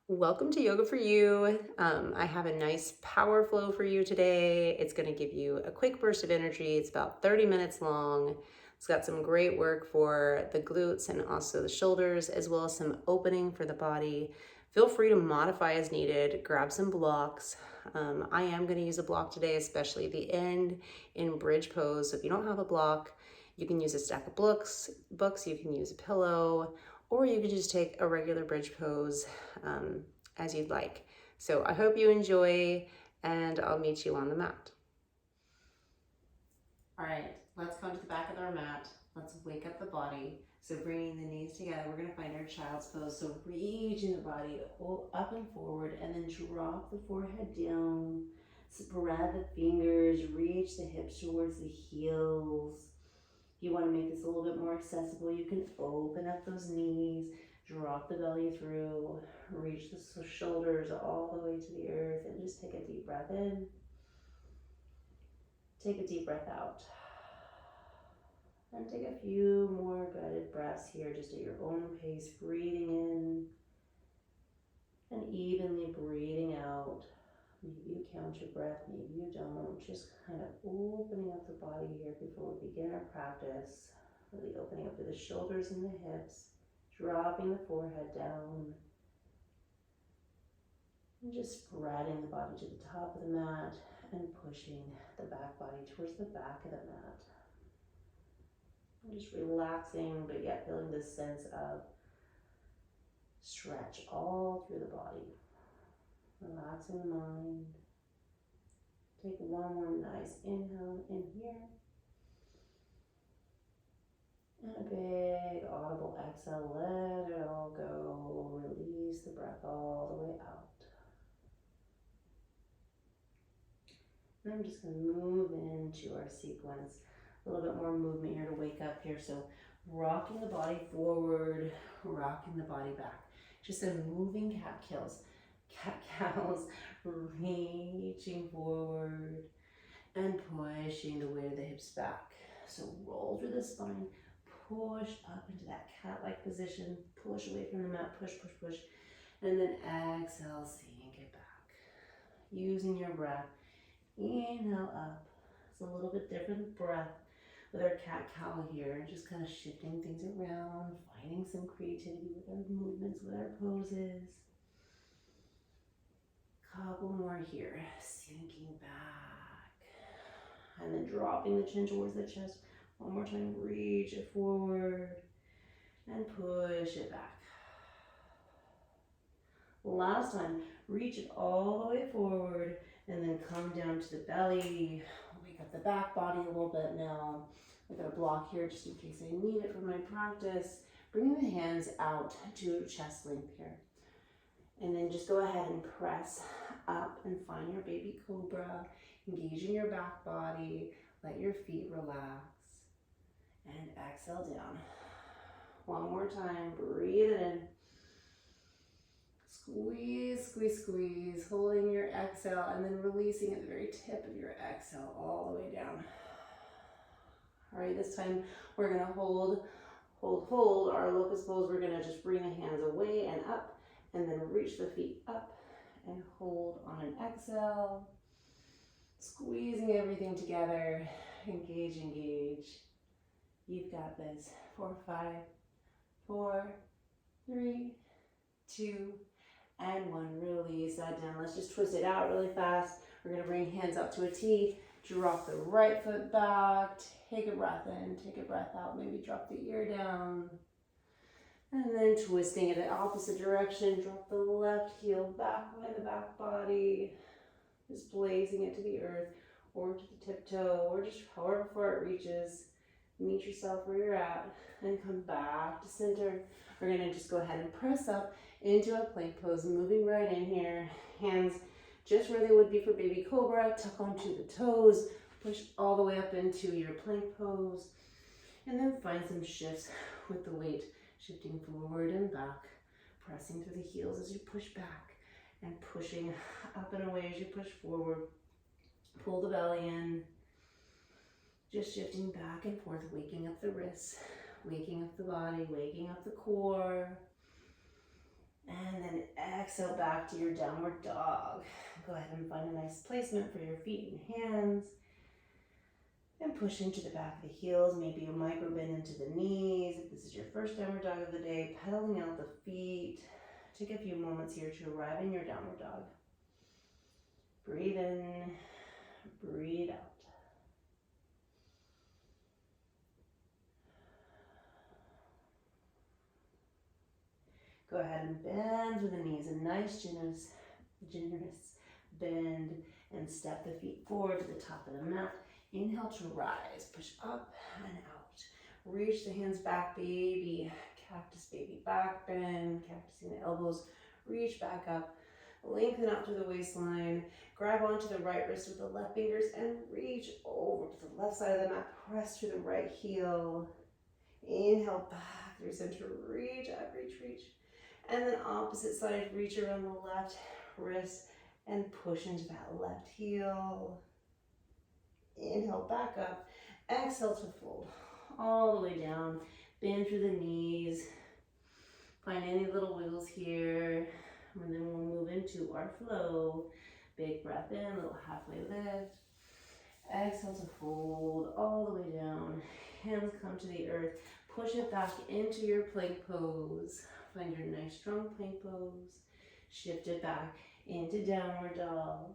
Welcome to Yoga for You. I have a nice power flow for you today. It's going to give you a quick burst of energy. It's about 30 minutes long. It's got some great work for the glutes and also the shoulders, as well as some opening for the body. Feel free to modify as needed. Grab some blocks. I am going to use a block today, especially the end in bridge pose. So if you don't have a block, you can use a stack of books, you can use a pillow, or you can just take a regular bridge pose as you'd like. So I hope you enjoy, and I'll meet you on the mat. All right, let's come to the back of our mat. Let's wake up the body. So bringing the knees together, we're gonna find our child's pose. So reaching the body up and forward, and then drop the forehead down. Spread the fingers, reach the hips towards the heels. If you want to make this a little bit more accessible, you can open up those knees, drop the belly through, reach the shoulders all the way to the earth, and just take a deep breath in. Take a deep breath out. And take a few more guided breaths here, just at your own pace, breathing in and evenly breathing out. Maybe you count your breath, maybe you don't. Just kind of opening up the body here before we begin our practice. Really opening up to the shoulders and the hips, dropping the forehead down, and just spreading the body to the top of the mat and pushing the back body towards the back of the mat. And just relaxing, but yet feeling this sense of stretch all through the body. Relaxing the mind. Take one more nice inhale in here. And a big audible exhale. Let it all go. Release the breath all the way out. And I'm just going to move into our sequence. A little bit more movement here to wake up here. So rocking the body forward, rocking the body back. Just a moving cat-cows, reaching forward and pushing the weight of the hips back. So roll through the spine, push up into that cat-like position, push away from the mat, push, push, push, and then exhale, sink it back. Using your breath, inhale up. It's a little bit different breath with our cat-cow here, just kind of shifting things around, finding some creativity with our movements, with our poses. Couple more here, sinking back. And then dropping the chin towards the chest. One more time, reach it forward and push it back. Last time, reach it all the way forward and then come down to the belly. Wake up the back body a little bit now. I've got a block here just in case I need it for my practice. Bringing the hands out to chest length here. And then just go ahead and press up and find your baby cobra. Engaging your back body. Let your feet relax. And exhale down. One more time. Breathe it in. Squeeze, squeeze, squeeze. Holding your exhale and then releasing at the very tip of your exhale all the way down. All right, this time we're going to hold our locust pose. We're going to just bring the hands away and up and then reach the feet up and hold on an exhale. Squeezing everything together. Engage, engage. You've got this. 4, 5, 4, 3, 2, and 1. Release that down. Let's just twist it out really fast. We're going to bring hands up to a T. Drop the right foot back. Take a breath in. Take a breath out. Maybe drop the ear down. And then twisting it the opposite direction. Drop the left heel back by the back body. Just blazing it to the earth or to the tiptoe or just however far it reaches. Meet yourself where you're at and come back to center. We're going to just go ahead and press up into a plank pose, moving right in here. Hands just where they would be for baby cobra. Tuck onto the toes. Push all the way up into your plank pose. And then find some shifts with the weight. Shifting forward and back. Pressing through the heels as you push back. And pushing up and away as you push forward. Pull the belly in. Just shifting back and forth, waking up the wrists, waking up the body, waking up the core. And then exhale back to your downward dog. Go ahead and find a nice placement for your feet and hands. And push into the back of the heels. Maybe you micro bend into the knees. If this is your first downward dog of the day, pedaling out the feet. Take a few moments here to arrive in your downward dog. Breathe in, breathe out. Go ahead and bend through the knees. A nice, generous bend, and step the feet forward to the top of the mat. Inhale to rise, push up and out. Reach the hands back, baby. Cactus, baby, back bend. Cactusing the elbows, reach back up. Lengthen out through the waistline. Grab onto the right wrist with the left fingers and reach over to the left side of the mat. Press through the right heel. Inhale back through center, reach up, reach, reach. And then opposite side, reach around the left wrist and push into that left heel. Inhale back up, exhale to fold all the way down, bend through the knees, find any little wiggles here, and then we'll move into our flow. Big breath in, little halfway lift, exhale to fold all the way down, hands come to the earth, push it back into your plank pose, find your nice strong plank pose, shift it back into downward dog,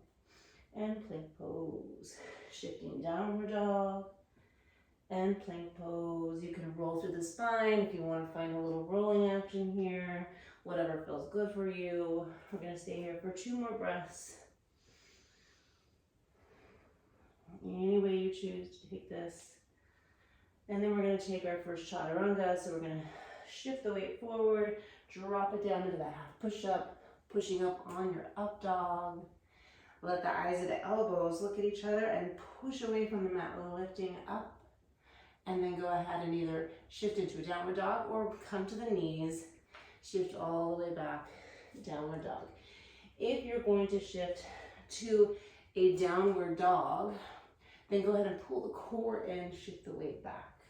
and plank pose. Shifting downward dog and plank pose. You can roll through the spine if you want to find a little rolling action here. Whatever feels good for you. We're going to stay here for 2 more breaths. Any way you choose to take this. And then we're going to take our first chaturanga. So we're going to shift the weight forward, drop it down into that half push-up, pushing up on your up dog. Let the eyes of the elbows look at each other and push away from the mat, lifting up. And then go ahead and either shift into a downward dog or come to the knees, shift all the way back, downward dog. If you're going to shift to a downward dog, then go ahead and pull the core in, shift the weight back.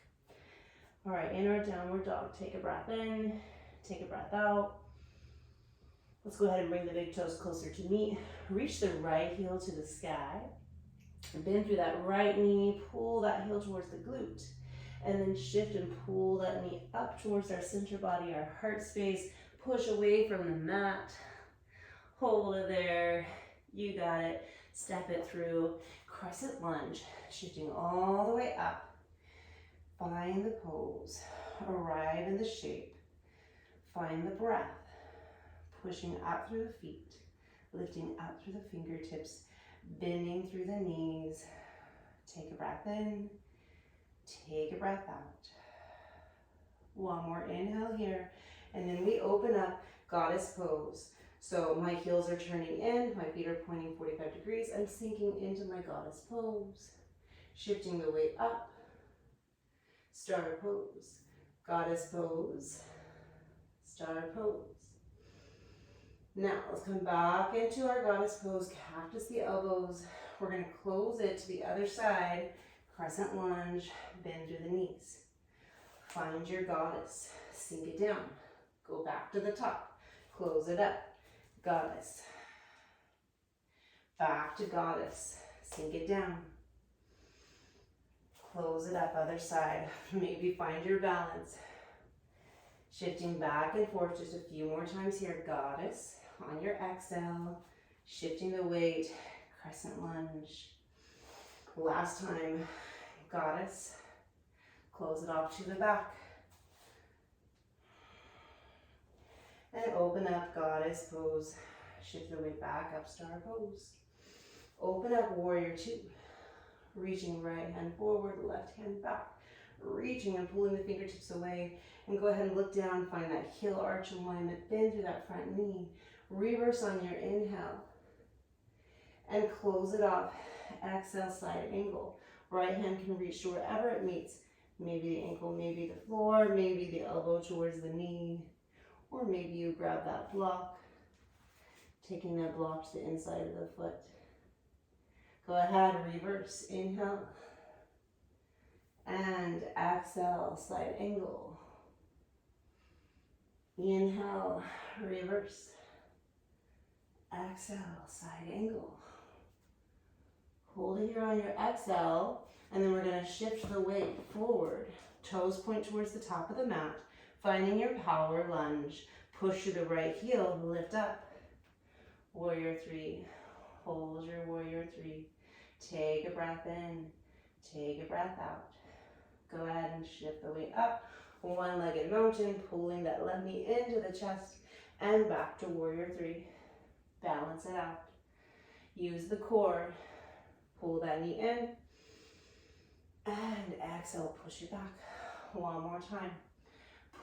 All right, in our downward dog, take a breath in, take a breath out. Let's go ahead and bring the big toes closer to meet. Reach the right heel to the sky. Bend through that right knee, pull that heel towards the glute. And then shift and pull that knee up towards our center body, our heart space. Push away from the mat. Hold it there. You got it. Step it through. Crescent lunge. Shifting all the way up. Find the pose. Arrive in the shape. Find the breath. Pushing up through the feet, lifting up through the fingertips, bending through the knees. Take a breath in, take a breath out. One more inhale here, and then we open up goddess pose. So my heels are turning in, my feet are pointing 45 degrees. I'm sinking into my goddess pose, shifting the weight up. Star pose, goddess pose, star pose. Now, let's come back into our goddess pose, cactus the elbows. We're going to close it to the other side, crescent lunge, bend through the knees. Find your goddess, sink it down, go back to the top, close it up, goddess. Back to goddess, sink it down, close it up, other side. Maybe find your balance. Shifting back and forth just a few more times here, goddess. On your exhale, shifting the weight, crescent lunge. Last time, goddess. Close it off to the back. And open up, goddess pose. Shift the weight back, up, star pose. Open up, warrior 2. Reaching right hand forward, left hand back. Reaching and pulling the fingertips away. And go ahead and look down, find that heel arch alignment, bend through that front knee. Reverse on your inhale. And close it off. Exhale, side angle. Right hand can reach to wherever it meets. Maybe the ankle, maybe the floor, maybe the elbow towards the knee. Or maybe you grab that block, taking that block to the inside of the foot. Go ahead, reverse, inhale. And exhale, side angle. Inhale, reverse. Exhale, side angle. Hold it here on your exhale, and then we're gonna shift the weight forward. Toes point towards the top of the mat, finding your power lunge. Push through the right heel, lift up. Warrior three, hold your warrior three. Take a breath in, take a breath out. Go ahead and shift the weight up. One-legged mountain, pulling that left knee into the chest and back to warrior three. Balance it out. Use the core. Pull that knee in. And exhale, push it back. One more time.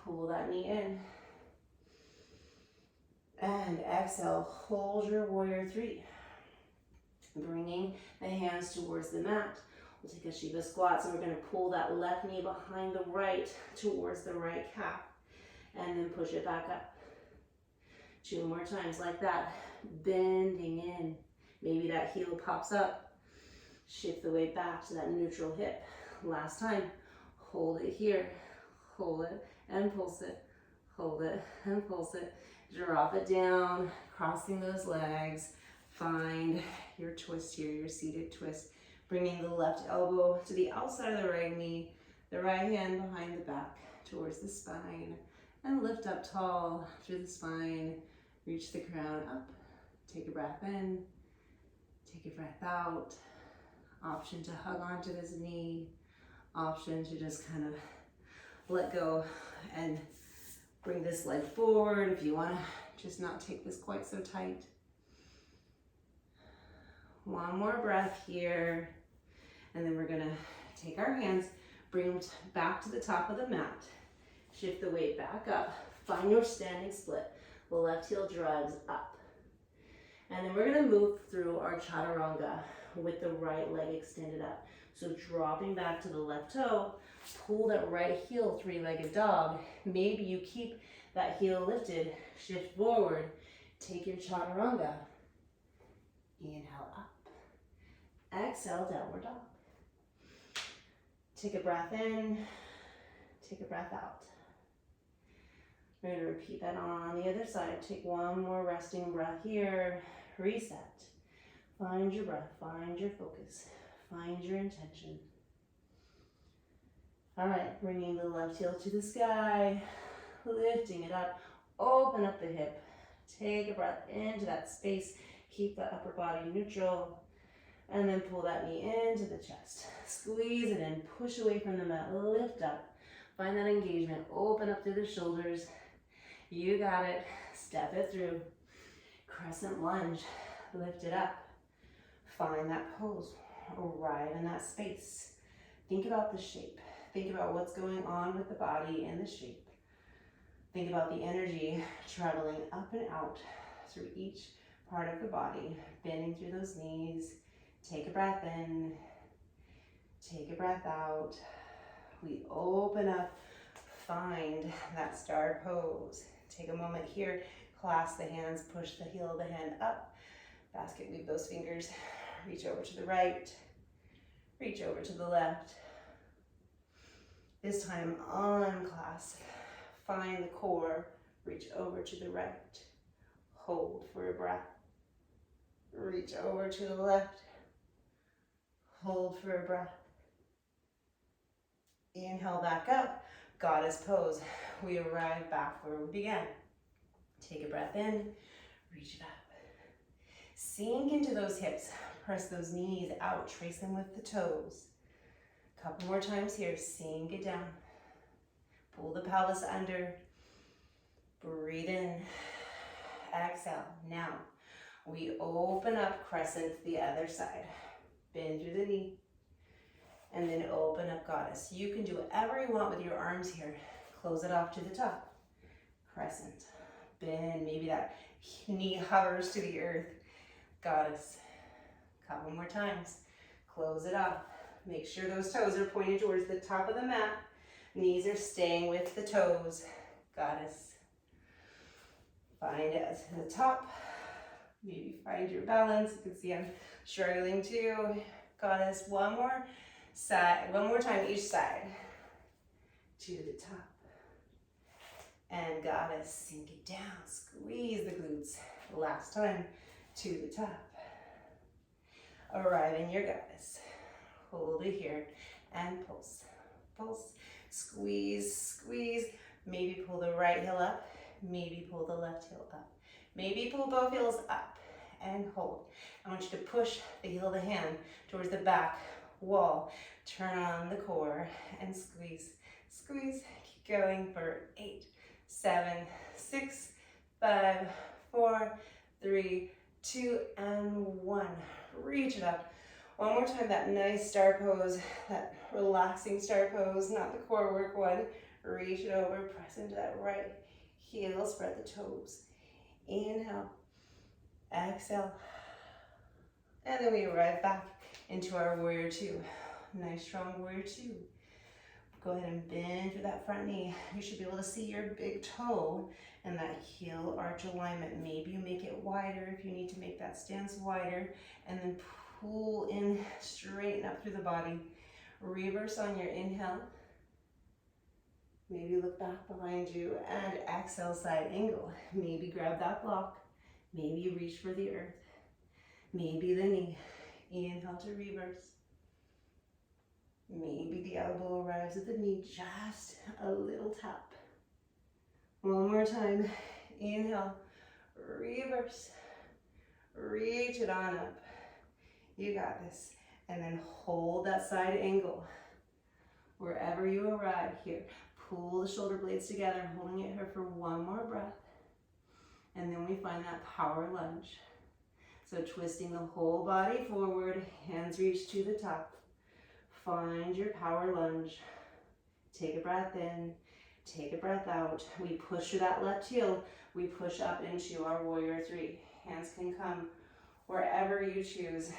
Pull that knee in. And exhale, hold your warrior three. Bringing the hands towards the mat. We'll take a Shiva squat, so we're going to pull that left knee behind the right towards the right calf. And then push it back up. 2 more times like that. Bending in. Maybe that heel pops up. Shift the weight back to that neutral hip. Last time. Hold it here. Hold it and pulse it. Hold it and pulse it. Drop it down. Crossing those legs. Find your twist here, your seated twist. Bringing the left elbow to the outside of the right knee. The right hand behind the back towards the spine. And lift up tall through the spine. Reach the crown up. Take a breath in. Take a breath out. Option to hug onto this knee. Option to just kind of let go and bring this leg forward if you want to just not take this quite so tight. One more breath here. And then we're going to take our hands, bring them back to the top of the mat. Shift the weight back up. Find your standing split. The left heel drives up. And then we're going to move through our chaturanga with the right leg extended up. So dropping back to the left toe, pull that right heel, three-legged dog. Maybe you keep that heel lifted, shift forward, take your chaturanga. Inhale up. Exhale, downward dog. Take a breath in, take a breath out. We're going to repeat that on the other side. Take one more resting breath here. Reset. Find your breath, find your focus, find your intention. All right, bringing the left heel to the sky, lifting it up, open up the hip. Take a breath into that space. Keep the upper body neutral. And then pull that knee into the chest. Squeeze it in, push away from the mat, lift up. Find that engagement, open up through the shoulders. You got it, step it through. Crescent lunge, lift it up. Find that pose, arrive in that space. Think about the shape. Think about what's going on with the body and the shape. Think about the energy traveling up and out through each part of the body, bending through those knees. Take a breath in, take a breath out. We open up, find that star pose. Take a moment here, clasp the hands, push the heel of the hand up. Basket weave those fingers, reach over to the right, reach over to the left. This time unclasp, find the core, reach over to the right. Hold for a breath. Reach over to the left. Hold for a breath. Inhale back up, goddess pose. We arrive back where we began. Take a breath in, reach it up. Sink into those hips, press those knees out, trace them with the toes. Couple more times here, sink it down. Pull the pelvis under. Breathe in, exhale. Now, we open up crescent to the other side. Bend through the knee, and then open up goddess. You can do whatever you want with your arms here. Close it off to the top. Crescent, bend, maybe that knee hovers to the earth. Goddess, couple more times. Close it off. Make sure those toes are pointed towards the top of the mat. Knees are staying with the toes. Goddess. Find it to the top. Maybe find your balance. You can see I'm struggling too. Goddess, one more side, one more time each side. To the top. And goddess, sink it down. Squeeze the glutes. Last time. to the top. Arrive in your goddess. Hold it here and pulse, pulse, squeeze, squeeze. Maybe pull the right heel up, maybe pull the left heel up. Maybe pull both heels up and hold. I want you to push the heel of the hand towards the back wall. Turn on the core and squeeze, squeeze. Keep going for 8, 7, 6, 5, 4, 3, 2, and 1. Reach it up. One more time, that nice star pose, that relaxing star pose, not the core work one. Reach it over, press into that right heel, spread the toes. Inhale, exhale, and then we arrive back into our warrior two. Nice strong warrior two. Go ahead and bend through that front knee. You should be able to see your big toe and that heel arch alignment. Maybe you make it wider if you need to make that stance wider, and then pull in, straighten up through the body. Reverse on your inhale. Maybe look back behind you and exhale, side angle. Maybe grab that block. Maybe reach for the earth. Maybe the knee. Inhale to reverse. Maybe the elbow arrives at the knee, just a little tap. One more time. Inhale, reverse. Reach it on up. You got this. And then hold that side angle. Wherever you arrive here, pull the shoulder blades together, holding it here for one more breath. And then we find that power lunge. So twisting the whole body forward, hands reach to the top. Find your power lunge. Take a breath in, take a breath out. We push through that left heel. We push up into our warrior three. Hands can come wherever you choose.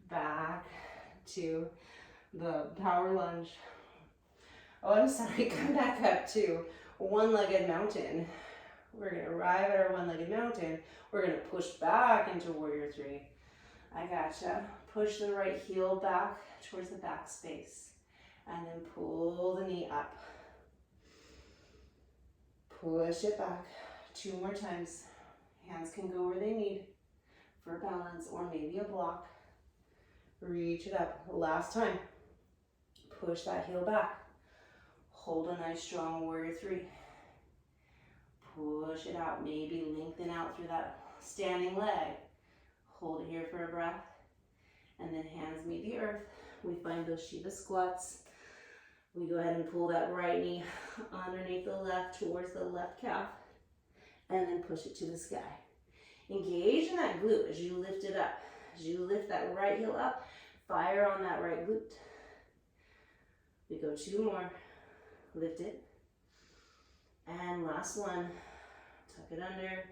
Back to the power lunge. Oh, I'm sorry, come back up to one-legged mountain. We're gonna arrive at our one-legged mountain. We're gonna push back into warrior three. I gotcha. Push the right heel back towards the back space. And then pull the knee up. Push it back. 2 more times. Hands can go where they need for balance or maybe a block. Reach it up. Last time. Push that heel back. Hold a nice strong warrior three. Push it out. Maybe lengthen out through that standing leg. Hold it here for a breath. And then hands meet the earth. We find those Shiva squats. We go ahead and pull that right knee underneath the left towards the left calf. And then push it to the sky. Engage in that glute as you lift it up. As you lift that right heel up, fire on that right glute. We go 2 more. Lift it. And last one. Tuck it under.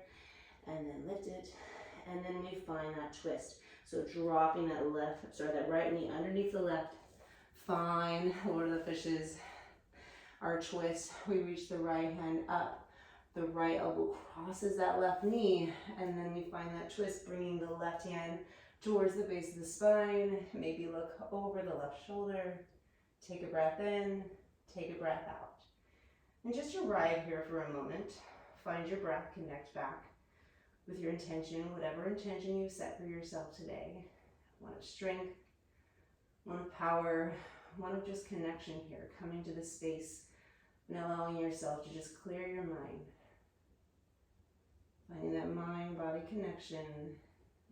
And then lift it. And then we find that twist. So dropping that right knee underneath the left. Find Lord of the Fishes. Our twist. We reach the right hand up. The right elbow crosses that left knee. And then we find that twist, bringing the left hand towards the base of the spine. Maybe look over the left shoulder. Take a breath in. Take a breath out. And just arrive here for a moment. Find your breath. Connect back with your intention, whatever intention you set for yourself today. One of strength, one of power, one of just connection here. Coming to the space and allowing yourself to just clear your mind. Finding that mind-body connection,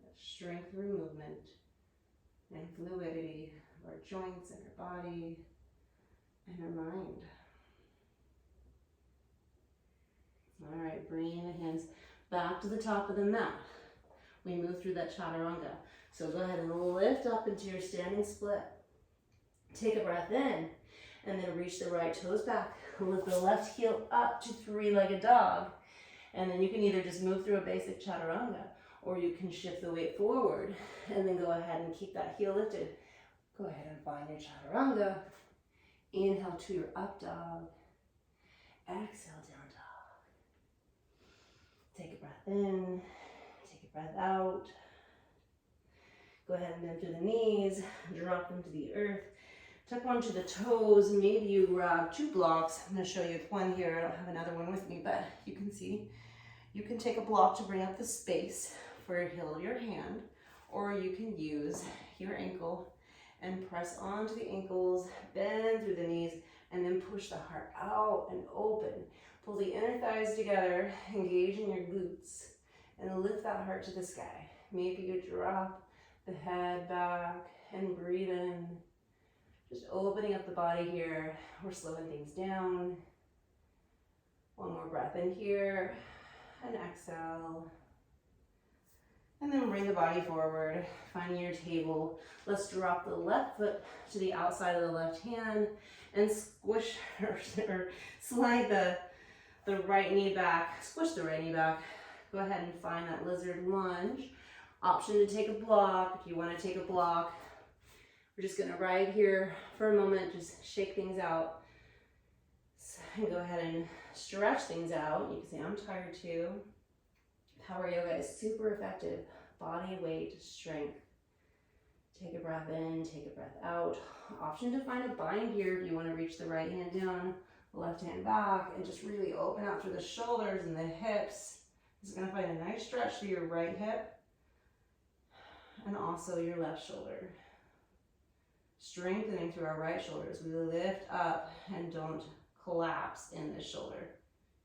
that strength through movement, and fluidity of our joints and our body and our mind. All right, bringing the hands back to the top of the mat. We move through that chaturanga. So go ahead and lift up into your standing split. Take a breath in, and then reach the right toes back. Lift the left heel up to 3-legged dog. And then you can either just move through a basic chaturanga, or you can shift the weight forward, and then go ahead and keep that heel lifted. Go ahead and find your chaturanga. Inhale to your up dog. Exhale, down dog. Take a breath in, take a breath out. Go ahead and bend through the knees, drop them to the earth. Tuck one to the toes. Maybe you grab 2 blocks. I'm going to show you one here. I don't have another one with me, but you can see. You can take a block to bring up the space. for a heel of your hand, or you can use your ankle and press onto the ankles, bend through the knees, and then push the heart out and open. Pull the inner thighs together, engage in your glutes, and lift that heart to the sky. Maybe you drop the head back and breathe in. Just opening up the body here. We're slowing things down. One more breath in here, and exhale. And then bring the body forward, finding your table. Let's drop the left foot to the outside of the left hand and squish or slide the right knee back. Squish the right knee back. Go ahead and find that lizard lunge. Option to take a block if you want to take a block. We're just gonna ride here for a moment, just shake things out. And go ahead and stretch things out. You can say, I'm tired too. Power yoga is super effective. Body weight, strength. Take a breath in, take a breath out. Option to find a bind here if you want to reach the right hand down, left hand back, and just really open out through the shoulders and the hips. This is going to find a nice stretch through your right hip and also your left shoulder. Strengthening through our right shoulders. We lift up and don't collapse in this shoulder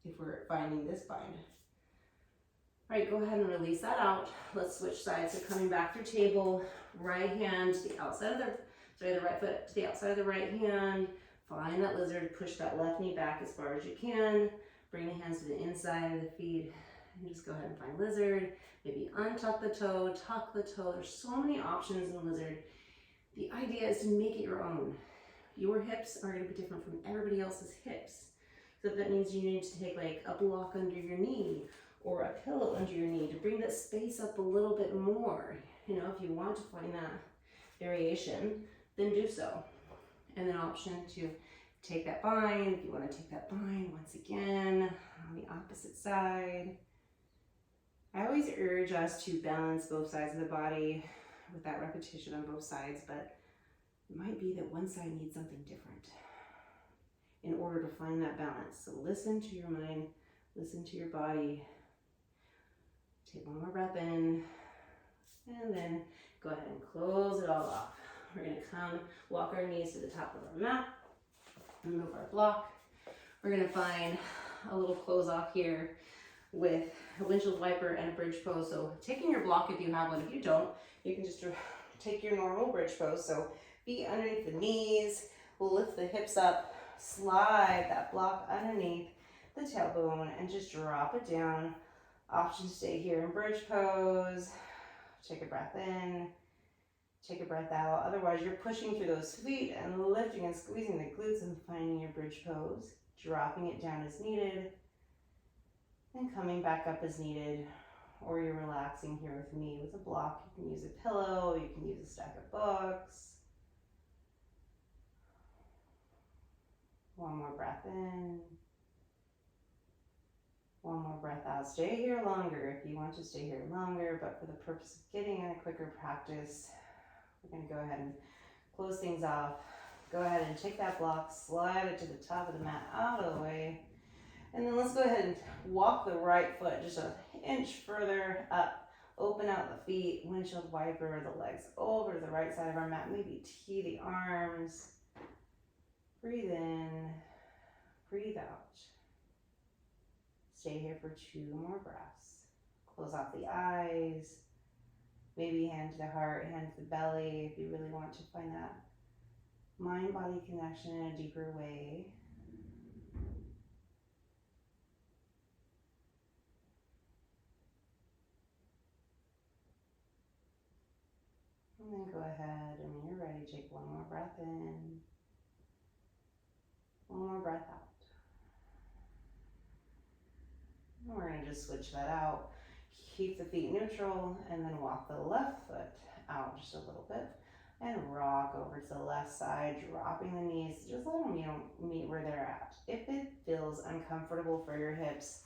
if we're finding this bind. All right, go ahead and release that out. Let's switch sides. So coming back through table, right hand to the outside of the right foot to the outside of the right hand. Find that lizard, push that left knee back as far as you can. Bring the hands to the inside of the feet and just go ahead and find lizard. Maybe untuck the toe, tuck the toe. There's so many options in lizard. The idea is to make it your own. Your hips are going to be different from everybody else's hips. So that means you need to take like a block under your knee or a pillow under your knee to bring that space up a little bit more. You know, if you want to find that variation, then do so. And then option to take that bind. If you want to take that bind once again on the opposite side. I always urge us to balance both sides of the body with that repetition on both sides, but it might be that one side needs something different in order to find that balance. So listen to your mind, listen to your body. Take one more breath in, and then go ahead and close it all off. We're going to come, walk our knees to the top of our mat, and move our block. We're going to find a little close off here with a windshield wiper and a bridge pose. So taking your block if you have one. If you don't, you can just take your normal bridge pose. So feet underneath the knees, we'll lift the hips up, slide that block underneath the tailbone, and just drop it down. Option to stay here in bridge pose. Take a breath in, take a breath out. Otherwise, you're pushing through those feet and lifting and squeezing the glutes and finding your bridge pose. Dropping it down as needed and coming back up as needed. Or you're relaxing here with me with a block. You can use a pillow, you can use a stack of books. One more breath in. One more breath out. Stay here longer if you want to stay here longer, but for the purpose of getting in a quicker practice, we're going to go ahead and close things off. Go ahead and take that block, slide it to the top of the mat out of the way, and then let's go ahead and walk the right foot just an inch further up. Open out the feet, windshield wiper the legs over to the right side of our mat. Maybe tee the arms. Breathe in, breathe out. Stay here for 2 more breaths. Close off the eyes. Maybe hand to the heart, hand to the belly if you really want to find that mind-body connection in a deeper way. And then go ahead, and when you're ready, take one more breath in. One more breath out. And we're going to just switch that out. Keep the feet neutral and then walk the left foot out just a little bit and rock over to the left side, dropping the knees. Just let them meet where they're at. If it feels uncomfortable for your hips,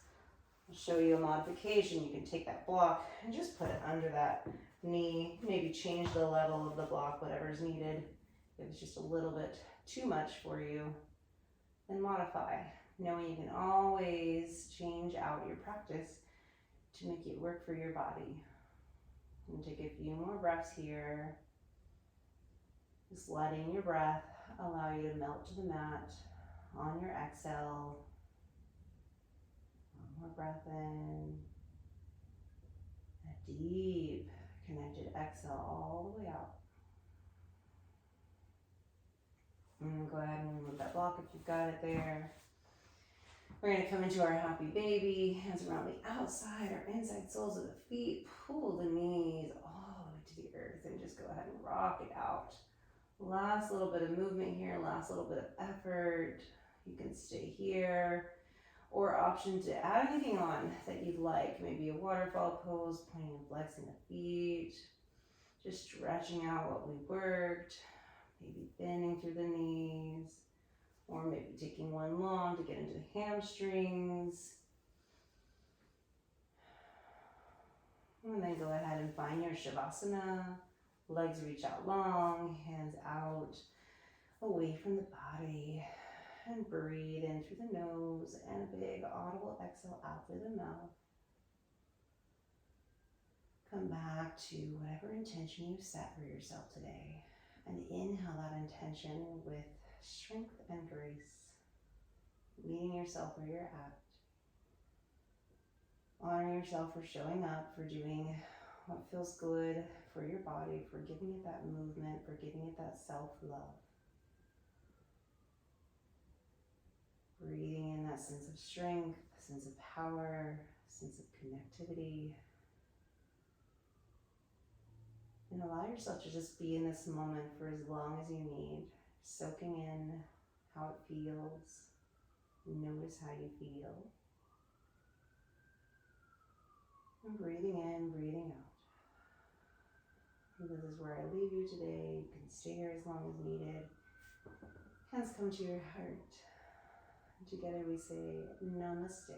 I'll show you a modification. You can take that block and just put it under that knee. Maybe change the level of the block, whatever's needed. If it's just a little bit too much for you, then modify. Knowing you can always change out your practice to make it work for your body. And take a few more breaths here. Just letting your breath allow you to melt to the mat on your exhale. One more breath in. A deep connected exhale all the way out. And go ahead and remove that block if you've got it there. We're going to come into our happy baby. Hands around the outside or inside soles of the feet. Pull the knees all the way to the earth and just go ahead and rock it out. Last little bit of movement here, last little bit of effort. You can stay here, or option to add anything on that you'd like. Maybe a waterfall pose, pointing and flexing the feet. Just stretching out what we worked. Maybe bending through the knees, or maybe taking one long to get into the hamstrings. And then go ahead and find your Shavasana. Legs reach out long, hands out, away from the body. And breathe in through the nose and a big audible exhale out through the mouth. Come back to whatever intention you set for yourself today. And inhale that intention with strength and grace. Meeting yourself where you're at. Honoring yourself for showing up, for doing what feels good for your body, for giving it that movement, for giving it that self-love. Breathing in that sense of strength, sense of power, sense of connectivity. And allow yourself to just be in this moment for as long as you need, soaking in how it feels. Notice how you feel. And breathing in, breathing out. And this is where I leave you today. You can stay here as long as needed. Hands come to your heart. And together we say, Namaste.